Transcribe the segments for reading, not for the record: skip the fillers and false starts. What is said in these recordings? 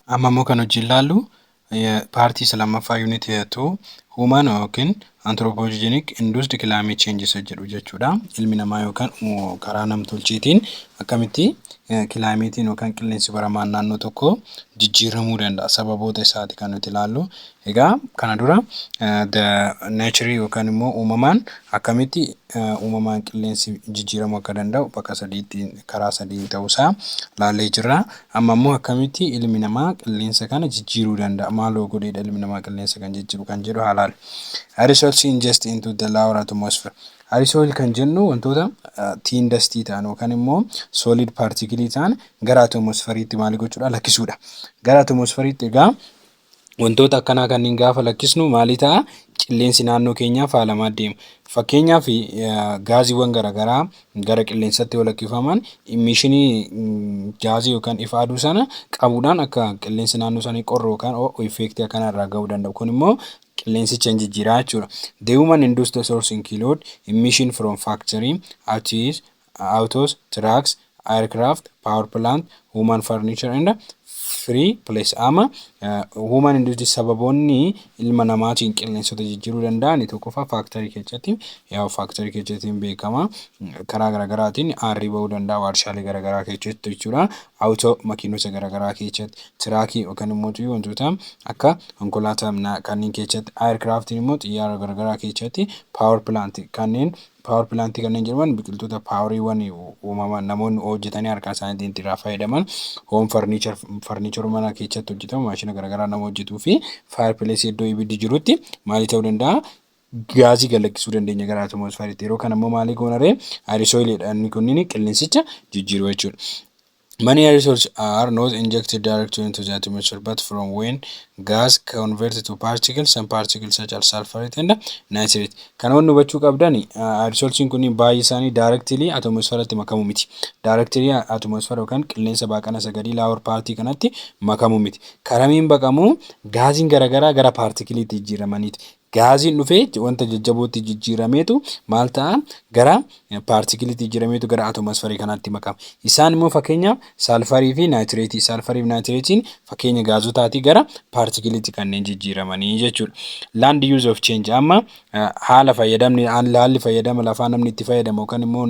Amma immoo kan hojii ilaallu paartii isa lammaffaa yuunitii hedduu human yookiin anthropogenic induced climate changes jedhu jechuudha. Ilmi namaa yookaan karaa namtolcheetiin akkamitti kilaameetiin yookaan qilleensi baramaan naannoo tokkoo jijjiiramuu danda'a. Sababoota isaati kan nuti ilaallu. Egaa kana dura nature yookaan immoo uumamaan akkamitti uumamaan qilleensi jijjiiramuu akka danda'u bakka sadiitti karaa sadii ta'uusaa ilaallee jirra. Amma immoo akkamitti ilmi namaa qilleensa kana jijjiiruu danda'a? Maaloo godheedha ilmi namaa qilleensa kan jijjiiru kan jedhu haa ilaallu. Aerosols ingest into the lower atmosphere. Aerosol kan jennu wantoota tiin dastii ta'an yookaan immoo solid particles ta'an gara atmosferiitti maal gochuudha? Lakkisuudha. Gara atmosferiitti egaa wantoota akkanaa kanneen gaafa lakkisnu maali ta'a? Qilleensi naannoo keenyaa faalamaa deema. Fakkeenyaaf gaaziiwwan garaagaraa gara qilleensatti yoo lakkifaman emishinii gaazii yookaan ifa aduu sana qabuudhaan akka qilleensi naannoo sanii qorru yookaan effektii akkanaa irraa gahuu danda'u. Kun immoo qilleensicha jijjiiraa jechuudha. The human induced source include emission from factory, autos, trucks, aircraft, power plant, human furniture and free place. Ama human induced sababoonni ilma namaatiin qilleensota jijjiiruu danda'an tokkoffaa faaktarii keessatti faaktarii keessatti beekama karaa garaagaraatiin aarrii bahuu danda'a warshaalee garaagaraa keessatti jechuudha. Auto makiinota garaagaraa keessatti, tiraakii yookaan immoo wantoota akka konkolaataa kanneen keessatti, aircraftiin immoo xiyyaara garaagaraa keessatti, power plant kanneen jedhaman biqiltoota paawuriiwwan uumaman namoonni hojjetanii harka isaaniitiin itti fayyadaman, home furniture mana keessatti hojjetamu maashina garaagaraa nama hojjetuu fi fireplace iddoo ibiddi jirutti maali ta'uu danda'a? Gaazii galakkisuu dandeenya gara atmosferiitti. Yeroo kana immoo maali goonaree aerosooliidha inni kunniin qilleensicha jijjiiruu jechuudha. Many aerosols are not injected directly into the atmosphere but from when gas converted to particles, some particles such as sulfur and nitrate. Kanaafuu hubachuu qabdan aerosolsiin kun baay'ee isaanii directly atmosferiitti makamu miti. Directly atmosfera yookaan qilleensa baaqana sagadii lower partii kanatti makamu miti. Karamiin baqamu gaaziin garaagaraa gara partikiliitti jijjiiramaniiti. Gaaziin dhufee wanta jajjabootti jijjiirameetu maal ta'a? Gara partikiliitti jijjiirameetu gara atmosferii kanaatti makama. Isaan immoo fakkeenyaaf salfarii fi naayitireetii. Salfarii fi naayitireetiin fakkeenya gaazotaatii gara partikiliitti kanneen jijjiiramanii jechuudha. Land use of change amma haala fayyadamni haalli fayyadama lafaa namni itti fayyadamu yookaan immoo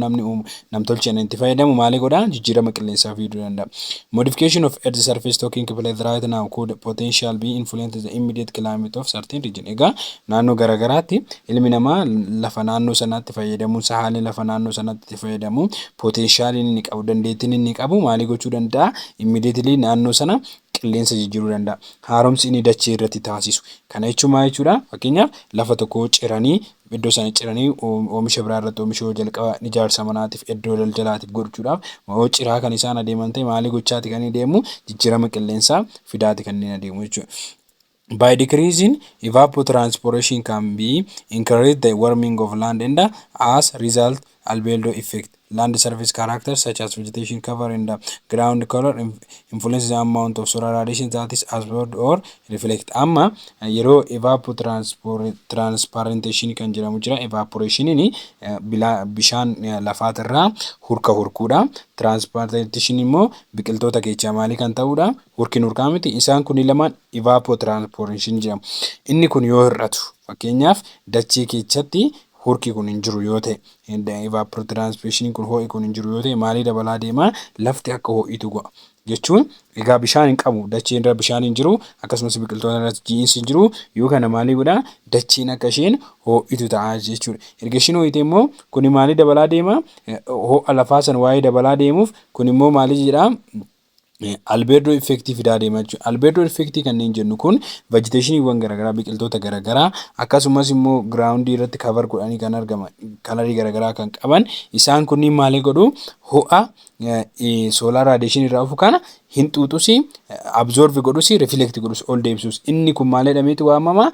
namtolcheen itti fayyadamu maali godhaa? Jijjiirama qilleensaa fiduu danda'a. Modification of earth surface taking place right now could potential be influence the immediate climate of certain region. Egaa naannoo garaagaraatti ilmi namaa lafa naannoo sanaatti fayyadamuun haalli lafa naannoo sanaatti fayyadamu potenshaaliin inni qabu dandeettiin inni qabu maali gochuu danda'a? Immediately naannoo sana qilleensa jijjiiruu danda'a. Haaromsi inni dachee irratti taasisu. Kana jechuun maal jechuudha? Fakkeenyaaf lafa tokko ciranii iddoo sana ciranii oomisha biraa irratti oomishuu jalqaba ijaarsa manaatiif iddoo daldalaatiif godhuudhaaf ciraa kan isaan adeeman ta'e maali gochaati kan deemu? Jijjiirama qilleensaa fidaati kan inni adeemu jechuudha. By decreasing evapotranspiration can be encourage the warming of land and as result albedo effect. Land surface characters such as vegetation cover and ground color influence the amount of solar radiation that is absorbed or reflect. Amma yeroo evapotranspiration kan jedhamu jira. Evaporation ni bishaan lafaatirraa hurkuudha. Transpiration immoo biqiltoota keessaa maali kan ta'uudha? Hurkaa miti. Isaan kun lamaan evapotranspiration jedhamu. Inni kun yoo hir'atu fakkeenyaaf dachee keessatti hurki kun hin jiru yoo ta'e evapotranspiration kun ho'i kun hin jiru yoo ta'e maali dabalaa deema? Lafti akka ho'itu go'a jechuun egaa bishaan hin qabu dacheen irra bishaan hin jiru akkasumas biqiltoota irratti jiinsi hin jiru yoo kana maali godha? Dacheen akka isheen ho'itu ta'a jechuudha. Erga isheen ho'ite immoo kun maali dabalaa deema? Ho'a lafaa san waa'ee dabalaa deemuuf kun immoo maali jedha? Albedo effective fidaa deema jechuudha. Albedo effective kanneen jennu kun vegetationiiwwan garaagaraa biqiltoota garaagaraa akkasumas immoo ground irratti cover godhanii kan argaman kalarii garaagaraa kan qaban isaan kunniin maali godhu? Ho'a solar radiation irraa dhufu kana hin xuuxusi absorb godhusi reflect godhusi ol deebisuus inni kun maal jedhameetu waamama?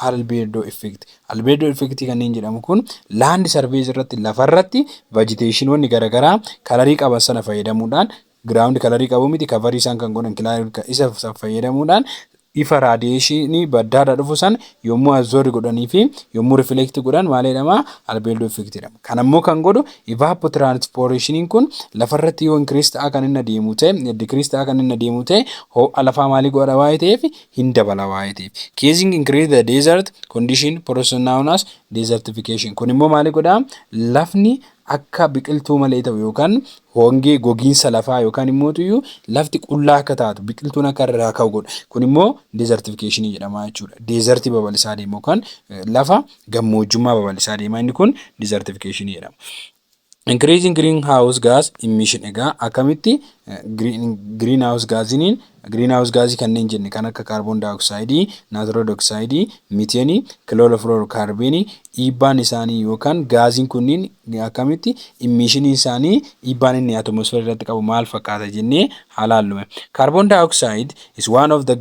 Albedo effect. Albedo effect kanneen jedhamu kun land surface irratti lafarratti vegetationiiwwan garaagaraa kalarii qaban sana fayyadamuudhaan ground kalarii qabu miti cover isaan kan godhan isa fayyadamuudhaan ifa raadiyeeshinii baddaadhaa dhufu sana yommuu absorb godhanii fi yommuu reflect godhan maal jedhama? Albeeldoo effect jedhama. Kan ammoo kan godhu evapotranspirationin kun lafarratti yoo increase ta'a kan inni adeemu ta'e decrease ta'a kan inni adeemu ta'e ho'a lafaa maalii godha waa'ee ta'eef hin dabala waa'ee ta'eef. Causing increase the desert condition process known as desertification. Kun immoo maalii godha? Lafni akka biqiltuu malee ta'u yookaan hongee gogiinsa lafaa yookaan immoo tuyyuu lafti qullaa akka taatu biqiltuun akka irraa ka'u godha. Kun immoo desertification jedhama jechuudha. Deezertii babal'isaa deema yookaan lafa gammoojjummaa babal'isaa deema. Inni kun desertification jedhama. Increasing greenhouse gas emission egaa akkamitti greenhouse gaasiniin greenhouse gaasii kanneen jenne kan akka carbon dioxide, nitrogen dioxide, methane, chlorofluorocarbon dhiibbaan isaanii yookaan gaasiin kunniin akkamitti emissionii isaanii dhiibbaan inni atmosphere irratti qabu maal fakkaata jennee ilaallume. Carbon dioxide is one of the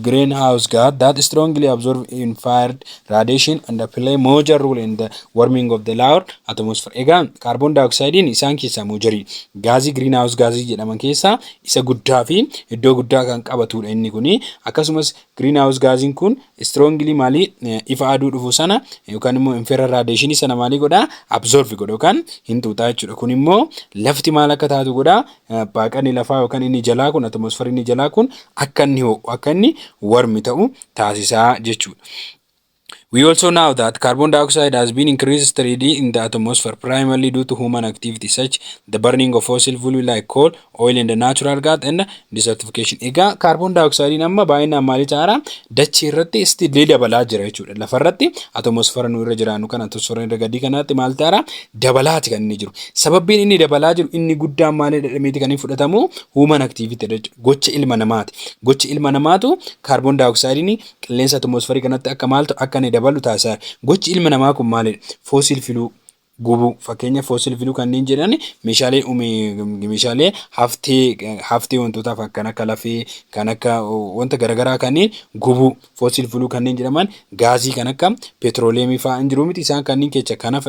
greenhouse gas that strongly absorb infrared radiation and play major role in the warming of the lower atmosphere. Egaa carbon dioxide isaan keessaa mojarii gaasii greenhouse gaasii jedhaman keessaa isa guddaa fi iddoo guddaa kan qabatudha inni kuni. Akkasumas greenhouse gaasiin kun strongly maali ifa aduu dhufu sana yookaan immoo infrared radiation sana maali godha? Absorb godha yookaan hin tuutaa jechuudha. Kun immoo lafti maal akka taatu godha? Baaqani lafaa yookaan inni jalaa kun atmosphere inni jalaa kun akka inni ho'u akka inni warmi ta'u taasisaa jechuudha. We also know that carbon dioxide has been increased steadily in the atmosphere primarily due to human activity such the burning of fossil fuel like coal, oil and natural gas and desertification. Egaa carbon dioxide amma baay'inaan maali ta'ara dachee irratti still dabalaa jira jechuudha. Lafa irratti atmosphere nu irra jiraannu kan atmosphere irra gadii kanaatti maal ta'ara dabalaati kan inni jiru. Sababbiin inni dabalaa jiru inni guddaan maali jedhameeti kan inni fudhatamu human activity gocha ilma namaati. Gocha ilma namaatu carbon dioxide qilleensa atmosphere kanatti akka maaltu akka inni dabalu taasisaa. Gochi ilma namaa kun maalidha? Fossil fuel gubuu. Fakkeenya fossil fuel kanneen jedhan meeshaalee haftee wantootaaf kan akka lafee kan akka wanta garaagaraa kanneen gubuu. Fossil fuel kanneen jedhaman gaazii kan akka petrooleemii fa'aa hin jiru miti isaan kanneen keessa kanaaf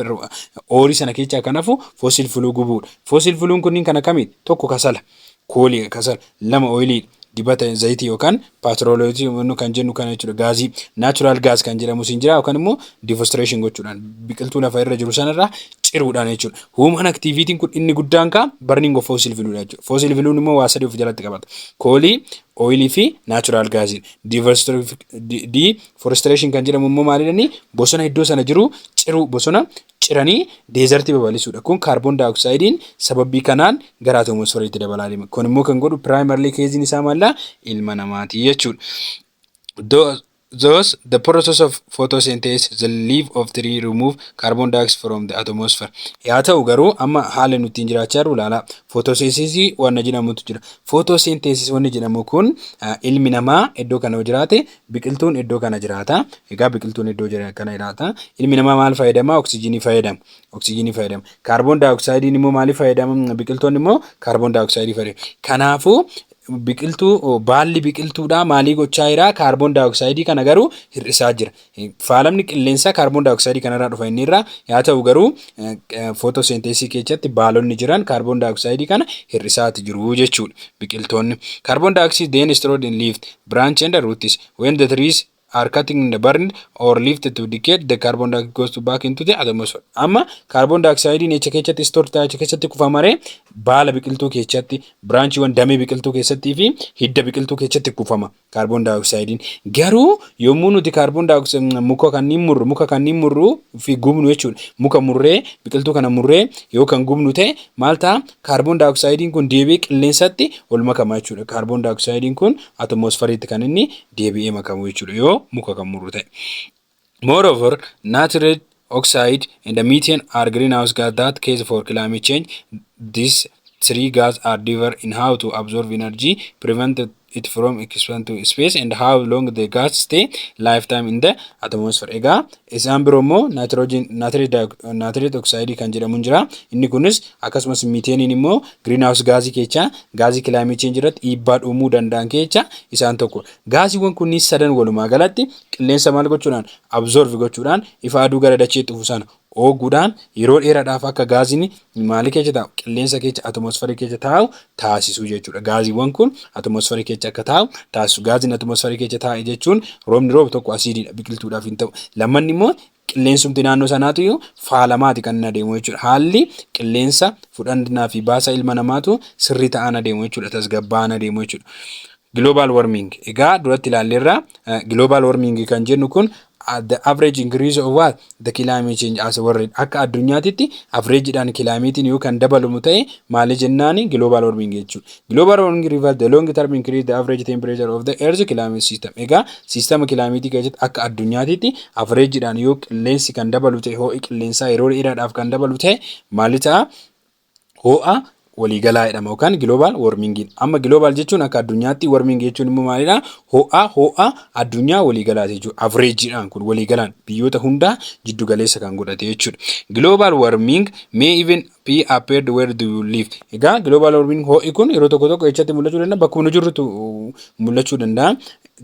oorii sana keessa kanafu fossil fuel gubuudha. Fossil fuel kunniin kan akkamiiti? Tokko kasala koolii kasala lama ooyilii dibata zayitii yookaan petrooleetii kan jennu kan jechuudha. Gaazii natural gas kan jedhamu siin jira yookaan immoo deforestation gochuudhaan biqiltuu lafa irra jiru sanarraa ciruudhaan jechuudha. Human activity kun inni guddaan ka burning of fossil fuel jechuudha. Fossil fuel immoo waa sadii of jalatti qabata. Koolii, oilii fi natural gas. Deforestation kan jedhamu immoo maalidhani? Bosona iddoo sana jiru ciruu bosona ciranii deezertii babal'isuudha. Kun carbon dioxide sababii kanaan gara atmosfeeriitti dabalaa deema. Kun immoo kan godhu primarily keeziin isaa maallaa ilma namaati jechuudha. Thus, the process of photosynthesis, the leaf of tree remove carbon dioxide from the atmosphere. Yaa ta'u garuu amma haala nuti jiraachaa jirru ilaala. Photosynthesis wanna jedhamutu jira. Photosynthesis wanni jedhamu kun ilmi namaa iddoo kana jiraate biqiltuun iddoo kana jiraata. Egaa biqiltuun iddoo kana jiraata. Ilmi namaa maal fayyadama? Oksijiinii fayyadama. Oksijiinii fayyadama. Carbon dioxide immoo maaliif fayyadama? Biqiltoonni immoo carbon dioxide fayyadamu. Kanaafuu biqiltuu baalli biqiltuudha maalii gochaa jira? Carbon dioxide kana garuu hir'isaa jira. Faalamni qilleensaa carbon dioxide kanarraa dhufa inni irraa yaa ta'u garuu photosynthesis keessatti baalonni jiran carbon dioxide kana hir'isaati jiru jechuudha. Biqiltoonni carbon dioxide then stored in leaf, branch and roots. When the trees are cutting in the burned or lifted to decay, the carbon dioxide goes back into the atmosphere. Amma carbon dioxide necha keessatti store ta'e keessatti kufamare baala biqiltuu keessatti branch wan damee biqiltuu keessatti fi hidda biqiltuu keessatti kufama carbon dioxide. Garuu yommuu nuti carbon dioxide muka kanneen murru fi gubnu jechuudha. Muka murree biqiltuu kana murree yoo kan gubnu ta'e maal ta'a? Carbon dioxide kun deebi'ee qilleensatti ol makama jechuudha. Carbon dioxide kun atmosfeeriitti kan inni deebi'ee makamu jechuudha. Yoo muka kan murru ta'e. Moreover, nitrogen oxide and the methane are greenhouse gas that cause for climate change. These three gases are different in how to absorb energy, prevent it from expanding to space, and how long the gas stay lifetime in the atmosphere. Egaa isaan biroo immoo nitrogen oxide kan jedhamu jira. Inni kunis akkasumas methane immoo greenhouse gaasii keessa gaasii climate change irratti dhiibbaa uumuu danda'an keessa isaan tokko. Gaasiiwwan kunniin sadan walumaa galatti qilleensa maal gochuudhaan absorb gochuudhaan ifa aduu gara dacheetti dhufu sana ooguudhaan yeroo dheeraadhaaf akka gaazini maalii keessa taa'u qilleensa keessa atmosferii keessa taa'u taasisuu jechuudha. Gaaziiwwan kun atmosferii keessa akka taa'u taasisu. Gaaziin atmosferii keessa taa'e jechuun roobni roobu tokko asiidiidha biqiltuudhaaf hin ta'u. Lammanni immoo qilleensumti naannoo sanaatu iyyuu faalamaati kan inni adeemu jechuudha. Haalli qilleensa fudhannaa fi baasa ilma namaatu sirrii ta'an adeemu jechuudha. Tasgabba'an adeemu jechuudha. Global warming. Egaa duratti ilaalleerra global warming kan jennu kun the average increase of what the climate change as warreen akka addunyaatitti averageidhaan kilaameetiin yoo kan dabalumu ta'e maali jennaani global warming jechuudha. Global warming refers the long term increase the average temperature of the earth climate system. Egaa siistama kilaameetii keessatti akka addunyaatitti averageidhaan yoo qilleensi kan dabalu ta'e ho'i qilleensaa yeroo dheeraadhaaf kan dabalu ta'e maali ta'a ho'a waliigalaa jedhama yookaan global warming. Amma global jechuun akka addunyaatti warming jechuun immoo maalidha? Ho'a addunyaa waliigalaati jechuudha. Averageidhaan kun waliigalaan biyyoota hundaa jiddu galeessa kan godhate jechuudha. Global warming may even be appeared where do you live. Egaa global warming ho'i kun yeroo tokko tokko echatti mul'achuu danda'a bakka nu jirrutu mul'achuu danda'a.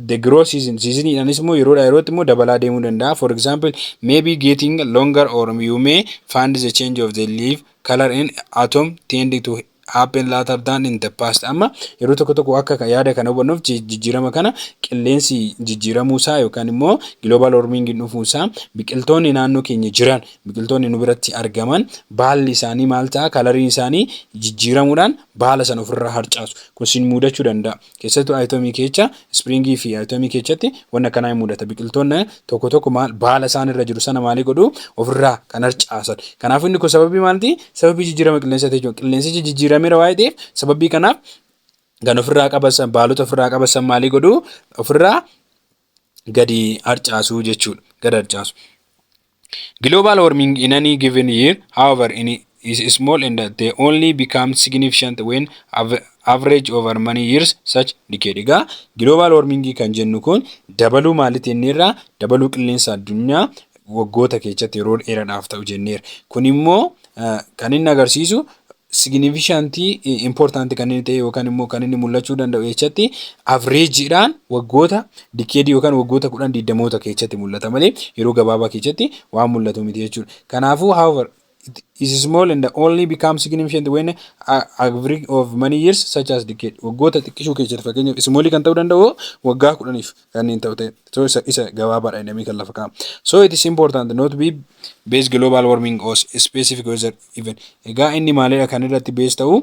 The growth seasonidhaanis immoo yeroodhaa yerootti immoo dabalaa deemuu danda'a. For example, maybe getting longer or you may find the change of the leaf color and atom tending to happen later than in the past. Amma yeroo tokko tokko akka yaada kana hubannuuf jijjiirama kana qilleensi jijjiiramuu isaa yookaan immoo global warming dhufuu isaa biqiltoonni naannoo keenya jiran biqiltoonni nu biratti argaman baalli isaanii maal ta'a kalariin isaanii jijjiiramuudhaan baala sana ofirraa harcaasu. Kun sin mudachuu danda'a. Keessattuu atomii keessa springii fi atomii keessatti wanna kana hin mudata. Biqiltoonni tokko tokko maal baala isaan irra jiru sana maali godhu ofirraa kan harcaasan. Kanaafuu inni kun sababii maalti? Sababii jijjiirama qilleensaati jechuudha. Qilleensi jijjiiramera waa'ee ta'eef sababii kanaaf kan ofirraa qabasan baalota ofirraa qabasan maali godhu ofirraa gadi harcaasu jechuudha. Gadi harcaasu. Global warming in any given year, however, is small and they only become significant when average over many years such decade. Egaa global warming kan jennu kun dabaluu maalitti jenneerra dabaluu qilleensa addunyaa waggoota keessatti yeroo dheeraadhaaf ta'u jenneera. Kun immoo kan inni agarsiisu significant important kan inni ta'e yookaan immoo kan inni mul'achuu danda'u jechuutti averageidhaan waggoota decade yookaan waggoota 10-20 keessatti mul'ata malee yeroo gabaabaa keessatti waan mul'atu miti jechuudha. Kanaafuu however it is small and only becomes significant when average of many years such as decade. Waggoota xiqqishuu keessatti fakkeenyaaf small kan ta'uu danda'u waggaa 10 kanneen ta'u ta'e isa gabaabaadha jedhamee kan lafa kaa'amu. So it is important not to be based global warming or specific weather event. Egaa inni maalidha kan irratti base ta'u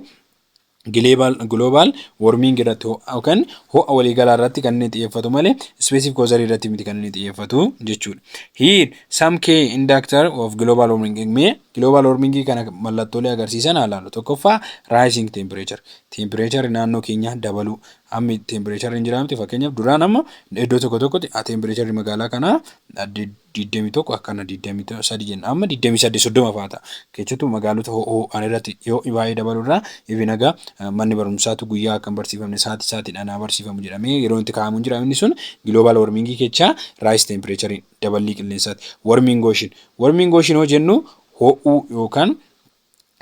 global warming irratti yookaan ho'a waliigalaa irratti kan inni xiyyeeffatu malee specific weather irratti miti kan inni xiyyeeffatu jechuudha. Here some key indicator of global warming mee global warming kana mallattoolee agarsiisan ilaallu. Tokkoffaa rising temperature. Temperature naannoo keenya dabaluu. Amma temperature hin jiraamti fakkeenyaaf duraan amma iddoo tokko tokkotti temperature magaalaa kana 21 akkana 23 jenna amma 28-30 fa'aa ta'a. Keessattuu magaalota ho'aan irratti yoo baay'ee dabalurraa ifinaga manni barumsaatu guyyaa akka barsiifamne sa'aatiidhaan barsiifamu jedhamee yeroo itti kaa'amu hin jiraamni sun global warming keessa rise temperature daballii qilleensaati. Warming ocean hoo jennu ho'uu yookaan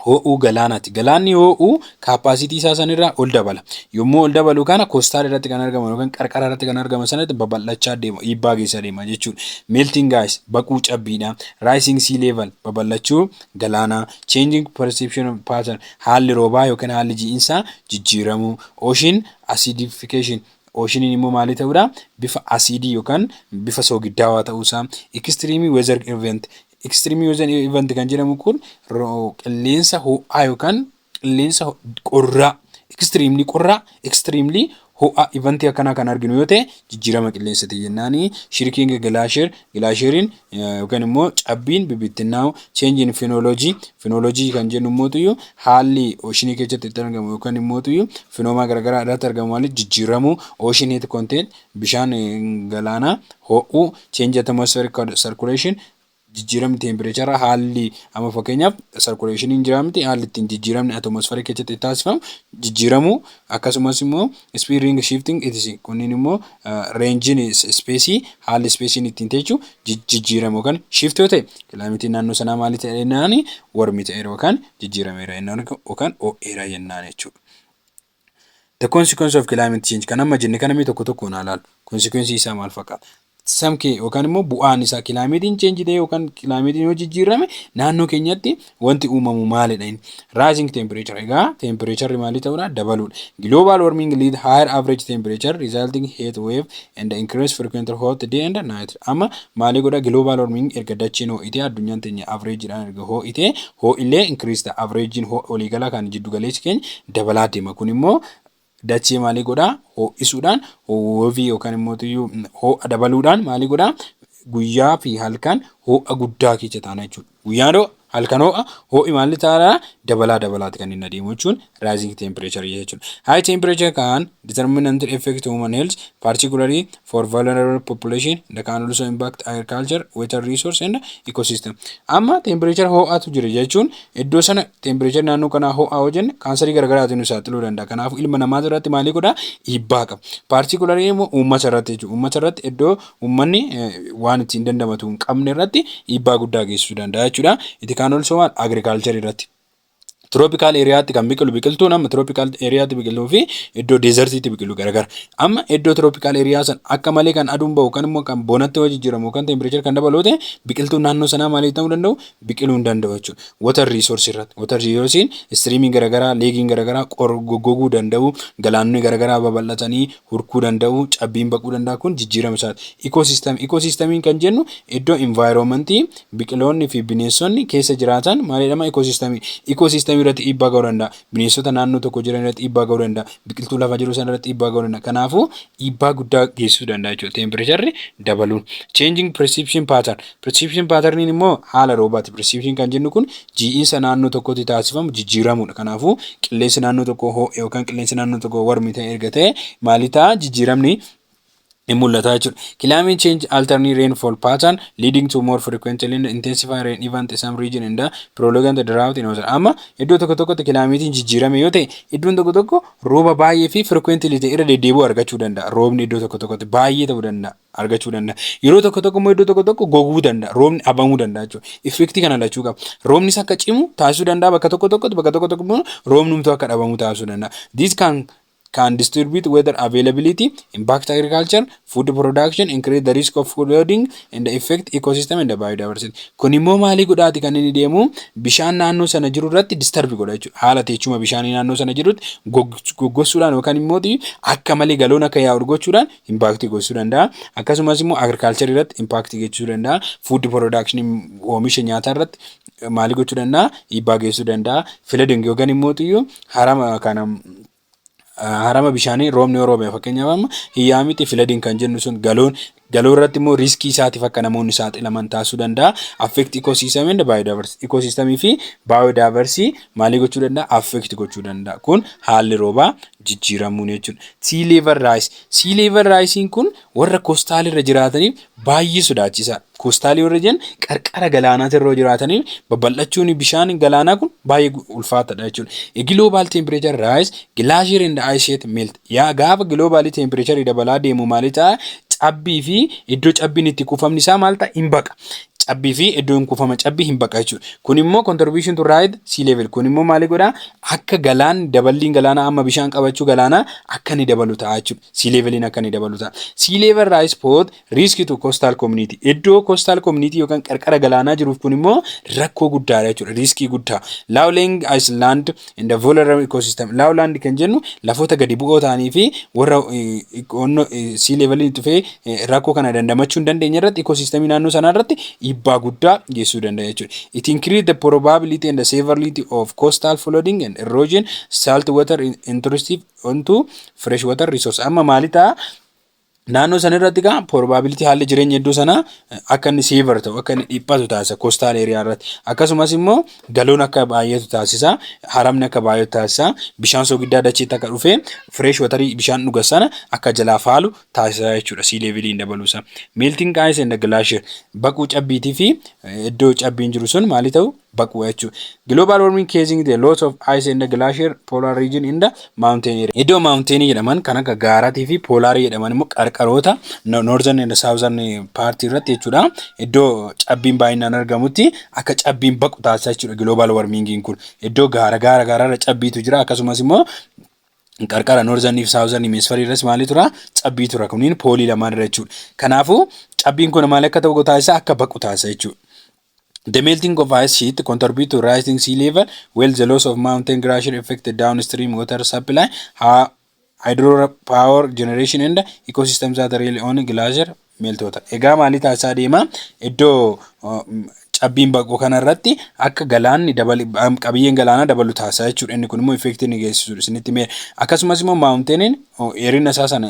ho'uu galaanaati. Galaanni ho'uu kaappaasitii isaa sanirraa ol dabala. Yommuu ol dabalu kana koostaal irratti kan argaman yookaan qarqara irratti kan argaman sanatti babal'achaa deema, dhiibbaa geessaa deema jechuudha. Melting ice baquu cabbiidha. Rising sea level babal'achuu galaanaa. Changing perception pattern haalli roobaa yookaan haalli ji'iinsaa jijjiiramuu. Ocean acidification oceaniin immoo maali ta'uudha? Bifa asiidii yookaan bifa soogiddaawaa ta'uusaa. Extreme weather event extreme weather event kan jedhamu kun qilleensa ho'aa yookaan qilleensa qorraa extremely ho'aa event akkanaa kan arginu yoo ta'e jijjiirama qilleensaati jennaani. Shrinking glacieriin yookaan immoo cabbiin bibittinnaa'u. Change in phenology kan jennu immoo haalli oceanii keessatti argamu yookaan immoo phenomena garaagaraa irratti argamu malee jijjiiramu. Ocean heat content bishaan galaanaa ho'uu. Change atmospheric circulation jijjiiramni temperature haalli amma fakkeenyaaf circulation hin jiraamti haalli ittiin jijjiiramni atmospheric keessatti taasifamu jijjiiramu. Akkasumas immoo speed shifting itis kunniin immoo range space haalli space ittiin teechu jijjiiramu kan shift yoo ta'e kilaameetiin naannoo sanaa maali ta'e jennaan warmi ta'eera yookaan jijjiirameera jennaan yookaan ho'eera jennaan jechuudha. The consequence of climate change kan amma jenne kana tokko tokkoon ilaallu. Consequence isaa maal fakkaata? samkee yookaan immoo bu'aan isaa kilaameetiin cheenji ta'e yookaan kilaameetiin yoo jijjiirame naannoo keenyatti wanti uumamu maalidha inni rising temperature egaa temperature maalii ta'uudha dabaluudha global warming lead higher average temperature resulting heat wave and increased frequency hot day and night amma maalii godha global warming erga dachiin ho'ite addunyaan teenya average dhaan erga ho'ite ho'illee increased average olii gala kan jiddu galeessi keenya dabalaa deema kun immoo dachee maalii godhaa ho'isuudhaan ho'ii yookaan immoo ho'a dabaluudhaan maalii godhaa guyyaa fi halkan ho'a guddaa keessa taana jechuudha. Guyyaan halkan ho'i maalii taana dabalaati kan inni adeemu jechuun rising temperature jechuudha. High temperature can determinant effect human health particularly for vulnerable population that can also impact agriculture, water resource and ecosystem. Amma temperature ho'aatu jira jechuun iddoo sana temperature naannoo kanaa ho'aa hojen kaansarii garaagaraatiin saaxiluu danda'a. Kanaaf ilma namaa irratti maalii godhaa dhiibbaa qaba. Particularly immoo uummata irratti jechuudha. Uummata irratti iddoo uummanni waan ittiin dandamatu hin qabne irratti dhiibbaa guddaa geessisuu danda'a jechuudha. It can also want agriculture irratti. Tropical area atti kan biqilu biqiltuun amma tropical area atti biqiluu fi iddoo desert tti biqilu gargar. Amma iddoo tropical area san akka malee kan aduun bahu kan immoo kan bonatti hojii jiramu kan temperature kan dabaloote biqiltuun naannoo sanaa maalii ta'uu danda'u biqiluu hin danda'u jechuudha. Water resource irratti water resource streaming garagaraa leegiin garagaraa goggoguu danda'u galaanonni garagaraa babal'atanii hurkuu danda'u cabbiin baquu danda'a kun jijjiirama isaati. Ecosystemiin kan jennu iddoo environmentii biqiloonni fi bineensonni keessa jiraatan maalidhama ecosystem irratti dhiibbaa ga'uu danda'a. Bineensota naannoo tokko jiran irratti dhiibbaa ga'uu danda'a. Biqiltuu lafa jiru sana irratti dhiibbaa ga'uu danda'a. Kanaafuu dhiibbaa guddaa geessisuu danda'a jechuudha. Temperature dabaluun. Changing precipitation pattern. Precipitation pattern immoo haala roobaati. Precipitation kan jennu kun ji'iinsa naannoo tokkotti taasifamu jijjiiramuudha. Kanaafuu qilleensi naannoo tokko ho'e yookaan qilleensi naannoo tokko warmi ta'e erga ta'e maali ta'a jijjiiramni mul'ata jechuudha. Climate change alternate rainfall pattern leading to more frequent and intensified rain event in some region and prolonged drought in others. Amma iddoo tokko tokkotti kilaameetiin jijjiirame yoo ta'e iddoon tokko tokko rooba baay'ee fi frequently ta'e irra deddeebi'uu argachuu danda'a. Roobni iddoo tokko tokkotti baay'ee ta'uu danda'a argachuu danda'a. Yeroo tokko tokko immoo iddoo tokko tokko goguu danda'a. Roobni dhabamuu danda'a jechuudha. Effektii kana lachuu qaba. Roobnis akka cimu taasisuu danda'a bakka tokko tokkotti bakka tokko tokko immoo roobnumtu akka dhabamu taasisuu danda'a. This can distribute weather availability, impact agriculture, food production, increase the risk of flooding and affect ecosystem and biodiversity. Kun immoo maalii godhaati kan inni deemu bishaan naannoo sana jiru irratti disturb godha jechuudha. Haala teechuma bishaanii naannoo sana jirutti goggosuudhaan yookaan immoo akka malee galoon akka yaa'u gochuudhaan impact gochuu danda'a. Akkasumas immoo agriculture irratti impact gochuu danda'a. Food production oomisha nyaataa irratti maalii gochuu danda'a dhiibbaa geessuu danda'a. Flooding yookaan immoo harama kana harama bishaanii roobni yoo roobe fakkeenyaaf amma hiyyaa miti flooding kan jennu sun galoo irratti immoo riskii isaatiif akka namoonni saaxilaman taasisuu danda'a. Affect ecosystem and biodiversity. Ecosystem fi biodiversity maalii gochuu danda'a? Affect gochuu danda'a. Kun haalli roobaa jijjiiramuun jechuudha. Sea level rise. Sea level rising kun warra coastal irra jiraataniif baay'ee sodaachisa. Coastal warra jennu qarqara galaanaa irra jiraataniif babal'achuun bishaan galaanaa kun baay'ee ulfaataadha jechuudha. A global temperature rise, glacier and ice sheet melt. Yaa gaafa global temperature dabalaa deemu maalii ta'a? Cabbii fi iddoo cabbiin itti kuufamni isaa maal ta'a? Hin baqa. Cabbii fi iddoon kuufama cabbii hin baqa jechuudha. Kun immoo contribution to rise sea level. Kun immoo maali godhaa? Akka galaan daballiin galaanaa amma bishaan qabachuu galaanaa akka ni dabalu ta'a jechuudha. Sea leveliin akka ni dabalu ta'a. Sea level rise pose risk to coastal community. Iddoo coastal community yookaan qarqara galaanaa jiruuf kun immoo rakkoo guddaadha jechuudha. Riskii guddaa. Lowland island and the vulnerable ecosystem. Lowland kan jennu lafoota gadi bu'oo ta'anii fi warra sea leveliin dhufee rakkoo kana dandamachuu hin dandeenye irratti ecosystemii naannoo sanaa irratti dhiibbaa guddaa geessisuu danda'a jechuudha. It increase the probability and the severity of coastal flooding and erosion, salt water intrusive onto fresh water resource. Amma maali ta'a? Naannoo sana irratti kan probability haalli jireenya iddoo sana akka inni sever ta'u akka inni dhiphatu taasisa coastal area irratti. Akkasumas immoo galoon akka baay'atu taasisa, haramni akka baay'atu taasisa, bishaan soogiddaa dacheetti akka dhufe fresh water bishaan dhugan sana akka jalaa faalu taasisa jechuudha. Sea leveliin dabaluusa. Melting ice and glacier baquu cabbiitii fi iddoo cabbiin jiru sun maali ta'u? Baquu jechuudha. Global warming causing the loss of ice and glacier polar region in the mountain area. Iddoo mountain jedhaman kan akka gaaraatii fi polar jedhaman immoo qarqaroota northern and southern part irratti jechuudha. Iddoo cabbiin baay'inaan argamutti akka cabbiin baqu taasisa jechuudha. Global warming kun iddoo gaara irra cabbiitu jira akkasumas immoo qarqara Northern fi Southern Hemisphere irras maali tura? Cabbii tura. Kunniin poolii lamaan irra jechuudha. Kanaafuu cabbiin kun maal akka ta'u taasisa? Akka baqu taasisa jechuudha. The melting of ice sheet contribute to rising sea level, while the loss of mountain glacier affected downstream water supply, hydropower generation and ecosystems that rely on glacier meltota. Egaa maali taasisaa deema? Iddoo cabbiin baqu kanarratti akka galaanni qabiyyeen galaanaa dabalu taasisaa jechuudha. Inni kun immoo effektii ni geessisuudha. Isinitti mee akkasumas immoo maawunteeniin dheerina isaa sana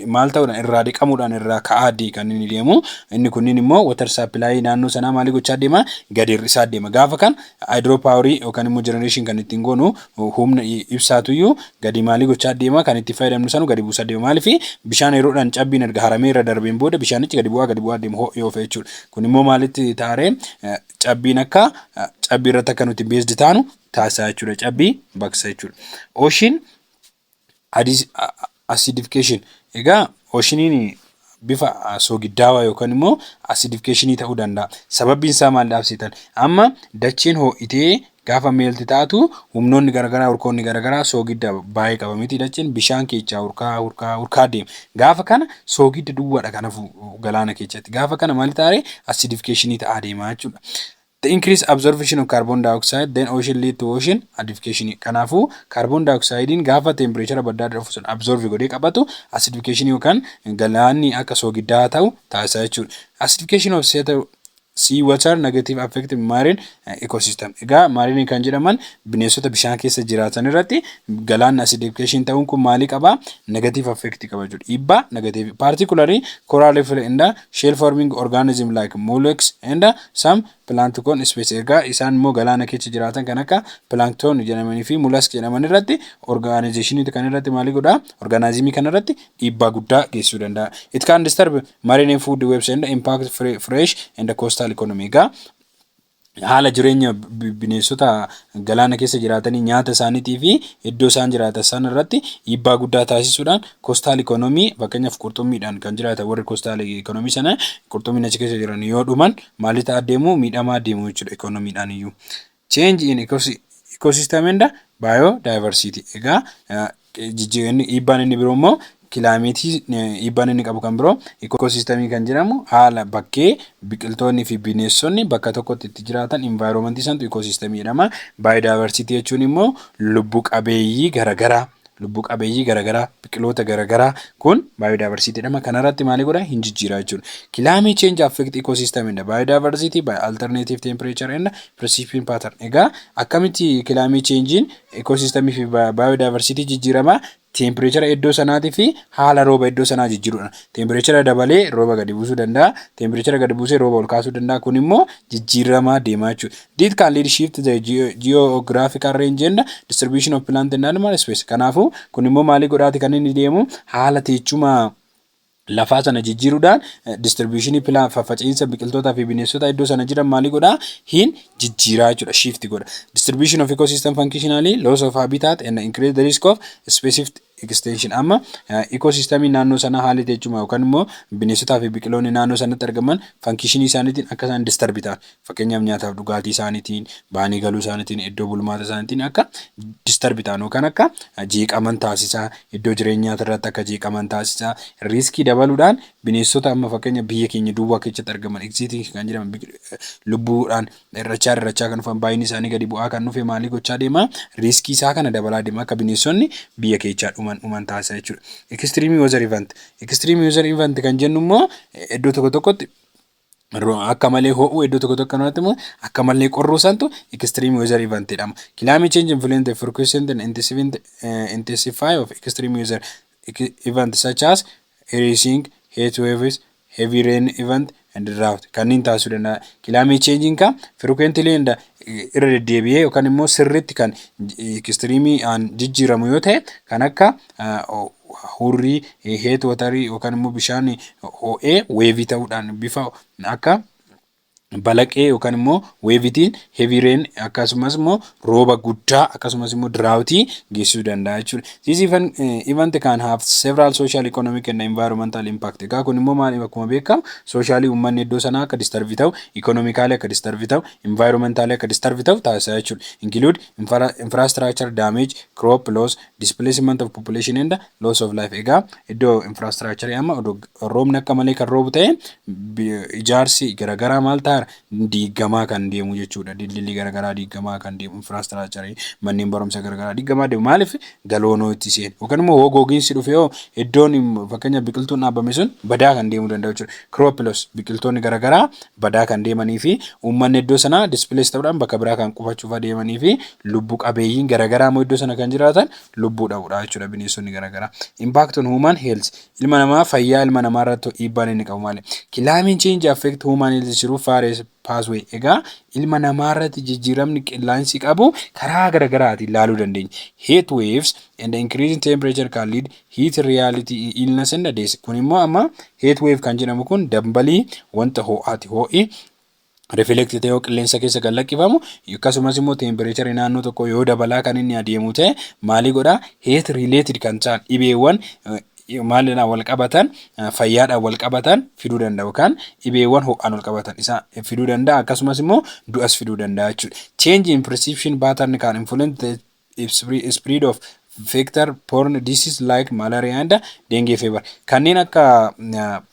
maal ta'uudhaan irraa dhiqamuudhaan irraa ka'aa kan inni deemu. Inni kunniin immoo water supply naannoo sanaa maali gochaa deema? Gadi hir'isaa deema. Gaafa kan hydropower yookaan immoo generation kan ittiin goonu humna ibsaatuyyuu gadi maali gochaa deema? Kan itti fayyadamnu sanu gadi buusaa deema. Maaliif bishaan yeroodhaan cabbiin erga haramee irra darbeen booda bishaanichi gadi bu'aa deema ho'ee ofe jechuudha. Kun immoo maalitti taaree cabbiin akka cabbii irratti akka nuti beesdi taanu taasisaa jechuudha. Cabbii baqsa jechuudha. Ocean acidification. Egaa oceaniin bifa soogiddaawaa yookaan immoo acidification ta'uu danda'a. Sababbiin isaa maal dhaabsitan? Amma dacheen ho'itee gaafa meelti taatu humnoonni garaagaraa urkoonni garaagaraa soogidda baay'ee qaba miti dacheen bishaan keessaa urkaa deema. Gaafa kana soogidda duwwaadha kanaaf galaana keessatti. Gaafa kana maal taaree acidification ta'aa deema jechuudha. The increased absorption of carbon dioxide then ocean lead to ocean acidification. Kanaafuu carbon dioxide gaafa temperature baddaa dhufu absorb godhee qabatu acidification yookaan galaanni akka soogiddaa ta'u taasisaa jechuudha. Acidification of sea water negative affect marine ecosystem. Egaa marine kan jedhaman bineensota bishaan keessa jiraatan irratti galaan acidification ta'uun kun maali qaba? Negative affect qaba jechuudha. Dhiibbaa negative. Particularly coral reef and shell forming organism like mollusks and some plankton species. Egaa isaan immoo galaana keessa jiraatan kan akka plankton jedhamanii fi mollusk jedhaman irratti organization kan irratti maali godha? Organismii kan irratti dhiibbaa guddaa geessisuu danda'a. It can disturb marine food webs and impact fresh and coastal economy. Egaa haala jireenya bineensota galaana keessa jiraatanii nyaata isaaniitii fi iddoo isaan jiraatan sana irratti dhiibbaa guddaa taasisuudhaan coastal economy fakkeenyaaf qurxummiidhaan kan jiraatan warri coastal economy sana qurxummiin achi keessa jiran yoo dhuman maali ta'aa deemu? Miidhamaa deemu jechuudha economyidhaan iyyuu. Change in ecosystem and biodiversity. Egaa jijjiirranni dhiibbaan inni biroo immoo kilaameetii dhiibbaan inni qabu kan biroo ecosystemii kan jedhamu haala bakkee biqiltoonni fi bineensonni bakka tokkotti itti jiraatan environmentii santu ecosystemii jedhama. Biodiversity jechuun immoo lubbu qabeeyyii garaagaraa biqiloota garaagaraa kun biodiversity jedhama. Kanarratti maali godha? Hin jijjiiraa jechuudha. Climate change affect ecosystem and biodiversity by alternative temperature and precipitation pattern. Egaa akkamitti climate changein ecosystemii fi biodiversity jijjiirama? Temperature iddoo sanaatii fi haala rooba iddoo sanaa jijjiirudha. Temperature dabalee rooba gadi buusuu danda'a. Temperature gadi buusee rooba ol kaasuu danda'a. Kun immoo jijjiiramaa deemaa jechuudha. This can lead shift the geographical range and distribution of plant and animal species. Kanaafuu kun immoo maali godhaati kan inni deemu? Haala teechuma lafaa sana jijjiiruudhaan distributionii faca'insa biqiltootaa fi bineensota iddoo sana jiran maali godhaa? Hin jijjiiraa jechuudha. Shift godha. Distribution of ecosystem functionally, loss of habitat and increase the risk of specific extension. Amma ecosystemii naannoo sana haala teechuma yookaan immoo bineensotaa fi biqiloonni naannoo sanatti argaman functionii isaaniitiin akka isaan disturb ta'an fakkeenyaaf nyaataaf dhugaatii isaaniitiin baanii galuu isaaniitiin iddoo bulmaata isaaniitiin akka disturb ta'an yookaan akka jeeqaman taasisaa iddoo jireenyaa irratti akka jeeqaman taasisaa riskii dabaluudhaan bineensota amma fakkeenya biyya keenya duwwaa keessatti argaman exiting kan jedhaman lubbuudhaan irrachaa kan dhufan baay'inni isaanii gadi bu'aa kan dhufe maali gochaa deema? Riskii isaa kana dabalaa deema akka bineensonni biyya keessaa dhuman taasisaa jechuudha. Extreme weather event. Extreme weather event kan jennu immoo iddoo tokko tokkotti akka malee ho'uu iddoo tokko tokko kanatti immoo akka malee qorruu santu extreme weather event jedhama. Climate change influence the frequency and intensify of extreme weather events such as rising heat waves, heavy rain event and drought. Kanneen taasisuu danda'a. Climate change kan frequently and irra deddeebi'ee yookaan immoo sirriitti kan extremii jijjiiramu yoo ta'e kan akka hurrii heet watarii yookaan immoo bishaan ho'ee weevii ta'uudhaan bifa akka balaqee yookaan immoo weevitiin heavy rain akkasumas immoo rooba guddaa akkasumas immoo diraawutii geessisuu danda'a jechuudha. These event can have several social, economic and environmental impact. Egaa kun immoo maaliif akkuma beekamu sooshaali uummanni iddoo sanaa akka disturb ta'u, economically akka disturb ta'u, environmentally akka disturb ta'u taasisa jechuudha. Include infrastructure damage, crop loss, displacement of population and loss of life. Egaa iddoo infrastructure amma roobni akka malee kan roobu ta'e ijaarsi garagaraa maal ta'a diigamaa kan deemu jechuudha. Dildilli garagaraa diigamaa kan deemu, infrastructure manneen barumsa garagaraa diigamaa deemu. Maaliif galoonoo itti seenu yookaan immoo hoo gogiinsi dhufe yoo iddoon fakkeenya biqiltuun dhaabame sun badaa kan deemuu danda'u jechuudha. Crop loss biqiltoonni garagaraa badaa kan deemanii fi uummanni iddoo sanaa displace ta'uudhaan bakka biraa kan qubachuuf adeemanii fi lubbu qabeeyyiin garagaraa immoo iddoo sana kan jiraatan lubbuu dhabuudha jechuudha bineensonni garagaraa. Impact on human health ilma namaa fayyaa ilma namaa irratti dhiibbaan inni qabu maali? Climate change affect human health through various pathway. Egaa ilma namaa irratti jijjiiramni qilleensi qabu karaa garaagaraatiin ilaaluu dandeenya. Heat waves and increasing temperature can lead heat reality illness and death. Kun immoo amma heat wave kan jedhamu kun dambalii wanta ho'aati. Ho'i reflect ta'ee qilleensa keessa kan lakkifamu akkasumas immoo temperature naannoo tokko yoo dabalaa kan inni adeemu ta'e maalii godha? Heat related kan ta'an dhibeewwan maalidhaan wal qabatan fayyaadhaan wal qabatan fiduu danda'u kan dhibeewwan ho'aan wal qabatan isa fiduu danda'a akkasumas immoo du'as fiduu danda'a jechuudha. Change in perception pattern can influence the spread of vector borne disease like malaria and dengue fever. Kanneen akka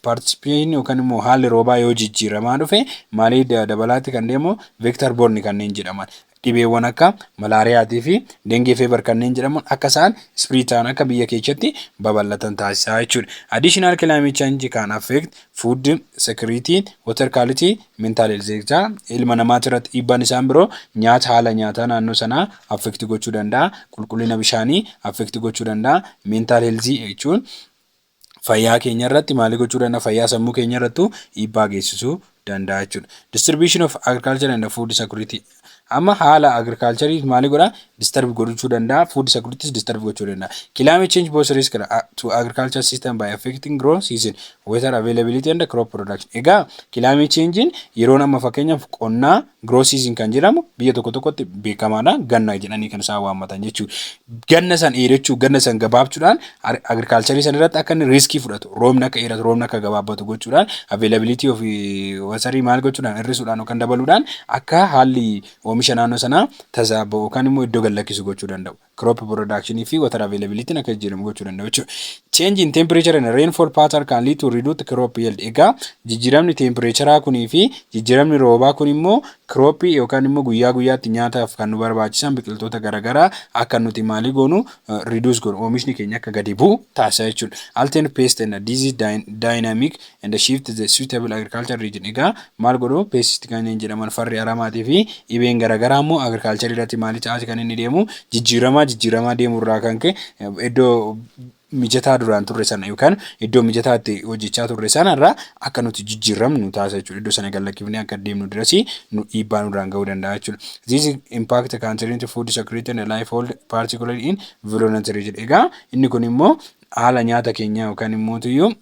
participation yookaan immoo haalli roobaa yoo jijjiiramaa dhufe maalii dabalaatti kan deemu vector borne kanneen jedhaman. Dhibeewwan akka malaariyaatii fi dengue fever kanneen jedhaman akka isaan spread ta'an akka biyya keessatti babal'atan taasisaa jechuudha. Additional climate change can affect food security, water quality, mental health. Ilma namaati irratti dhiibbaan isaan biroo nyaata haala nyaataa naannoo sanaa affect gochuu danda'a. Qulqullina bishaanii affect gochuu danda'a. Mental health jechuun fayyaa keenya irratti maali gochuu danda'a? Fayyaa sammuu keenya irratti dhiibbaa geessisuu danda'a jechuudha. Distribution of agriculture and food security. Amma haala agriculture maali godha? Disturb gochuu danda'a. Food security disturb gochuu danda'a. Climate change poses risk to agriculture system by affecting growth season, weather availability and crop production. Egaa climate change yeroo nama fakkeenyaaf qonnaa growth season kan jedhamu biyya tokko tokkotti beekamaadha. Ganna jedhanii kan isaan waammatan jechuudha. Ganna san dheerechuu, ganna san gabaabchuudhaan agriculture san irratti akka inni riskii fudhatu, roobni akka dheeratu, roobni akka gabaabbatu gochuudhaan availability of wasarii maal gochuudhaan hir'isuudhaan yookaan dabaluudhaan akka haalli oomisha naannoo sanaa tasaabba'u yookaan immoo iddoo gallakkisu gochuu danda'u. Crop production fi water availability akka jijjiiramu gochuu danda'u jechuudha. Change in temperature and rainfall pattern can lead to reduced crop yield. Egaa jijjiiramni temperature kunii fi jijjiiramni roobaa kun immoo crop yookaan immoo guyyaa guyyaatti nyaataaf kan nu barbaachisan biqiltoota garagaraa akka nuti maalii goonu reduce goonu oomishni keenya akka gadi bu'u taasisa jechuudha. Alternate pest and disease dynamic and shift the suitable agriculture region. Egaa maal godhu pest kanneen jedhaman farri aramaatii fi dhibeen garagaraa immoo agriculture irratti maali ta'aati kan inni deemu jijjiiramaa deemu irraa kan ka'e iddoo mijataa duraan turre sana yookaan iddoo mijataatti hojjechaa turre sana irraa akka nuti jijjiiramnu taasisa jechuudha. Iddoo sana gallakifnee akka deemnu dirasii nu dhiibbaa nurraan ga'uu danda'a jechuudha. This impact can into food security and livehold particularly in vulnerable region. Egaa inni kun immoo haala nyaata keenyaa yookaan immoo tuyyuu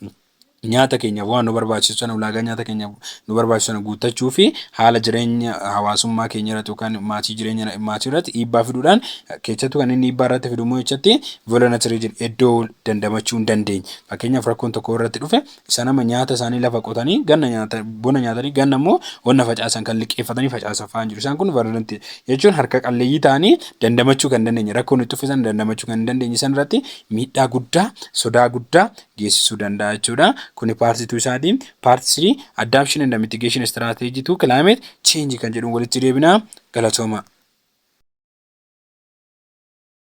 nyaata keenya waan nu barbaachisu sana ulaagaa nyaata keenya nu barbaachisu sana guuttachuu fi haala jireenya hawaasummaa keenya irratti yookaan maatii jireenya maatii irratti dhiibbaa fiduudhaan keessattuu kan inni dhiibbaa irratti fidu jechuutti vulnerable region iddoo dandamachuu hin dandeenye. Fakkeenyaaf rakkoon tokko irratti dhufe isa nama nyaata isaanii lafa qotanii ganna nyaata bona nyaatanii ganna immoo wanna facaasan kan liqeeffatanii facaasan fa'aan jiru. Isaan kun vulnerable jechuun harka qalleeyyii ta'anii dandamachuu kan dandeenye rakkoon itti dhufe sana dandamachuu kan dandeenye san irratti miidhaa guddaa sodaa guddaa geessisuu danda'a jechuudha. Kuni part 2 isaatiin part 3 adaptation and mitigation strategy to climate change kan jedhu walitti deebina. Galatooma.